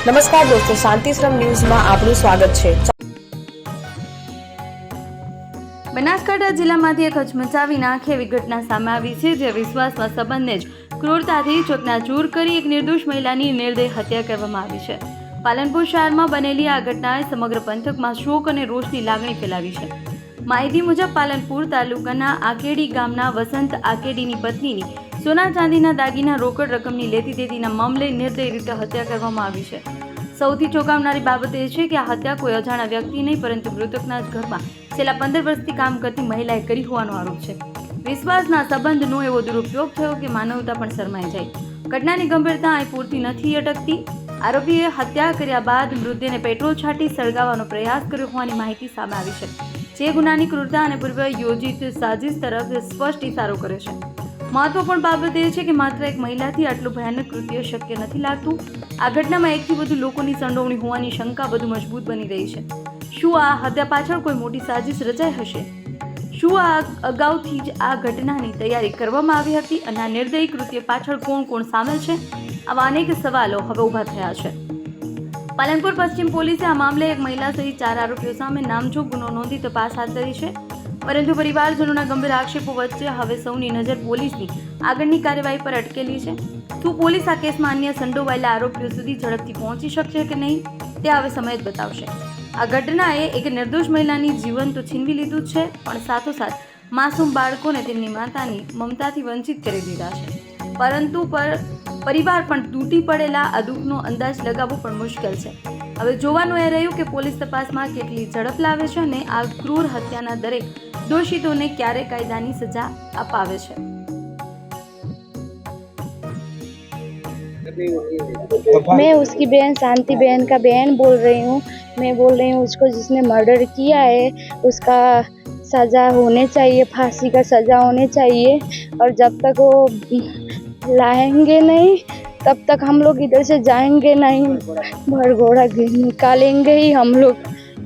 નમસ્કાર દોસ્તો, શાંતિશ્રમ ન્યૂઝમાં આપનું સ્વાગત છે। બનાસકાંઠા જિલ્લામાંથી એક હચમચાવી નાખે એવી ઘટના સામે આવી છે, જે વિશ્વાસમાં સંબંધને જ ક્રૂરતાથી ચકનાચૂર કરી એક નિર્દોષ મહિલાની નિર્દય હત્યા કરવામાં આવી છે। પાલનપુર શહેરમાં બનેલી આ ઘટનાએ સમગ્ર પંથકમાં શોક અને રોષની લાગણી ફેલાવી છે। માહિતી મુજબ પાલનપુર તાલુકાના આકેડી ગામના વસંત આકેડીની પત્નીની સોના ચાંદીના દાગીના રોકડ રકમની લેતી દેતીના મામલે નિર્દય રીતે હત્યા કરવામાં આવી છે। સૌથી ચોંકાવનારી બાબત એ છે કે આ હત્યા કોઈ અજાણ્યા વ્યક્તિ નહીં, પરંતુ મૃતકના જ ઘરમાં છેલ્લા 15 વર્ષથી કામ કરતી મહિલાએ કરી હોવાનો આરોપ છે। વિશ્વાસના સંબંધનો એવો દુરુપયોગ થયો કે માનવતા પણ શરમાઈ જાય। ઘટનાની ગંભીરતા અહીં પૂરતી નથી અટકતી। આરોપીએ હત્યા કર્યા બાદ મૃતદેહને પેટ્રોલ છાંટી સળગાવવાનો પ્રયાસ કર્યો હોવાની માહિતી સામે આવી છે, જે ગુનાની ક્રૂરતા અને પૂર્વ યોજિત સાજિશ તરફ સ્પષ્ટ ઇશારો કરે છે। મહત્વપૂર્ણ બાબત એ છે કે માત્ર એક મહિલાથી આટલું ભયાનક કૃત્ય શક્ય નથી લાગતું। આ ઘટનામાં એકથી વધુ લોકોની સંડોવણી હોવાની શંકા વધુ મજબૂત બની રહી છે। શું આ હત્યા પાછળ કોઈ મોટી સાજિશ રચાઈ હશે? શું આ અગાઉથી જ આ ઘટનાની તૈયારી કરવામાં આવી હતી અને આ નિર્દયી કૃત્ય પાછળ કોણ કોણ સામેલ છે? આવા અનેક સવાલો હવે ઊભા થયા છે। પાલનપુર પશ્ચિમ પોલીસે આ મામલે એક મહિલા સહિત 4 આરોપીઓ સામે નામજોગ ગુનો નોંધી તપાસ હાથ ધરી છે, પરંતુ પરિવારજનોના ગંભીર આક્ષેપો વચ્ચે હવે સૌની નજર પોલીસની આગળની કાર્યવાહી પર અટકેલી છે। શું પોલીસ આ કેસમાં અન્ય સંડોવાયેલા આરોપીઓ સુધી ઝડપથી પહોંચી શકશે કે નહીં, તે હવે સમય જ બતાવશે। આ ઘટનાએ એક નિર્દોષ મહિલાની જીવન તો છીનવી લીધું છે, પણ સાથોસાથ માસૂમ બાળકોને તેમની માતાની મમતાથી વંચિત કરી દીધા છે। પરંતુ પરિવાર પણ તૂટી પડેલા આ દુઃખનો અંદાજ લગાવવો પણ મુશ્કેલ છે। હવે જોવાનું એ રહ્યું કે પોલીસ તપાસમાં કેટલી ઝડપ લાવે છે અને આ ક્રૂર હત્યાના દરેક દોષિતોને ક્યારે કાયદાની સજા અપાવે છે। मैं उसकी बहन शांति बहन का बहन बोल रही हूँ। मैं बोल रही हूँ उसको जिसने मर्डर किया है उसका सज़ा होने चाहिए, फांसी का सज़ा होने चाहिए। और जब तक वो लाएंगे नहीं तब तक हम लोग इधर से जाएंगे नहीं, भरघोड़ा निकालेंगे ही हम लोग,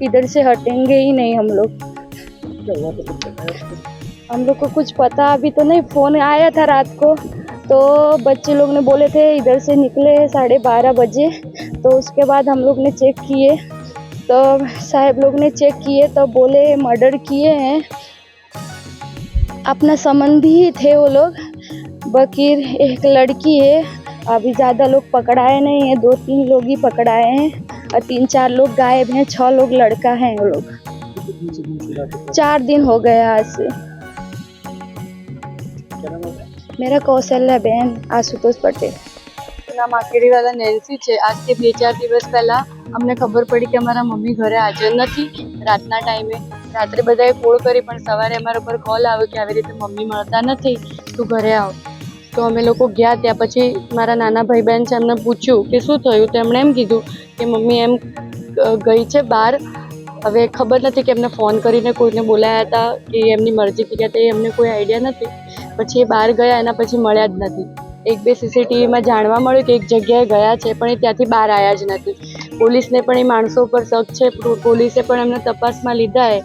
इधर से हटेंगे ही नहीं हम लोग। हम लोग को कुछ पता अभी तो नहीं। फ़ोन आया था रात को, तो बच्चे लोग ने बोले थे इधर से निकले 12:30 बजे। तो उसके बाद हम लोग ने चेक किए, तो साहब लोग ने चेक किए तो बोले मर्डर किए हैं, अपना संबंधी ही थे वो लोग। बकीर एक लड़की है, अभी ज़्यादा लोग पकड़ाए नहीं हैं, 2-3 लोग ही पकड़ाए हैं और 3-4 लोग गायब हैं, 6 लोग लड़का हैं वो लोग। 4 दिन हो गया आज से। मेरा कौशल्या बहन आशुतोष पटेल। नाम आकेड़ी वाला नेन्सी है। आज के 2-4 દિવસ પહેલા અમને ખબર પડી કે અમારા મમ્મી ઘરે હાજર નથી રાતના ટાઈમે। રાત્રે બધાએ કોલ કરી, પણ સવારે અમારા પર કોલ આવ્યો કે આવી રીતે મમ્મી મળતા નથી, તું ઘરે આવ। તો અમે લોકો ગયા। ત્યાં પછી મારા નાના ભાઈ બહેન છે, એમને પૂછ્યું કે શું થયું, તો એમણે એમ કીધું કે મમ્મી એમ ગઈ છે બહાર। હવે ખબર નથી કે એમને ફોન કરીને કોઈને બોલાયા હતા કે એમની મરજીથી ગયા હતા, એ અમને કોઈ આઈડિયા નથી। પછી એ બહાર ગયા, એના પછી મળ્યા જ નથી। 1-2 CCTVમાં જાણવા મળ્યું કે એક જગ્યાએ ગયા છે, પણ એ ત્યાંથી બહાર આવ્યા જ નથી। પોલીસને પણ એ માણસો પર શક છે, પોલીસે પણ એમને તપાસમાં લીધા है।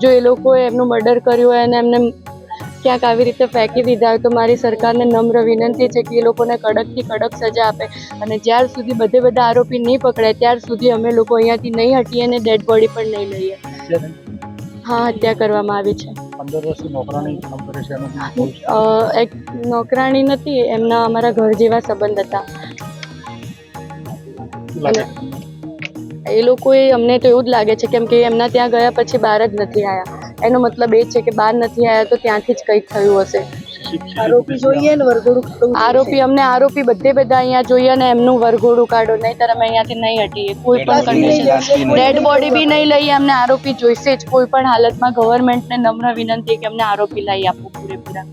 જો એ લોકોએ એમનું મર્ડર કર્યું હોય અને એમને ક્યાંક આવી રીતે ફેંકી દીધા હોય તો મારી સરકારને નમ્ર વિનંતી છે કે એ લોકોને કડકથી કડક સજા આપે, અને જ્યાર સુધી બધા આરોપી નહીં પકડાય ત્યાર સુધી અમે લોકો અહીંયાથી નહીં હટીએ અને ડેડ બોડી પણ નહીં લઈએ। હા, હત્યા કરવામાં આવી છે। 15 વર્ષથી નોકરાણી કામ કરે છે, એક નોકરાણી નથી, એમના અમારા ઘર જેવા સંબંધ હતા। એ લોકોએ અમને તો એવું જ લાગે છે, કેમ કે એમના ત્યાં ગયા પછી બહાર જ નથી આવ્યા। એનો મતલબ એ છે કે બહાર નથી આવ્યા તો ત્યાંથી જ કંઈક થયું હશે। આરોપી જોઈએ ને વરઘોડું આરોપી અમને બધા અહીંયા જોઈએ અને એમનું વરઘોડું કાઢો, નહીંતર અમે અહીંયાથી નહીં હટીએ કોઈ પણ કન્ડિશન। ડેડ બોડી બી નહીં લઈએ, અમને આરોપી જોઈશે જ કોઈ પણ હાલતમાં। ગવર્મેન્ટને નમ્ર વિનંતી કે અમને આરોપી લઈ આપો પૂરેપૂરા।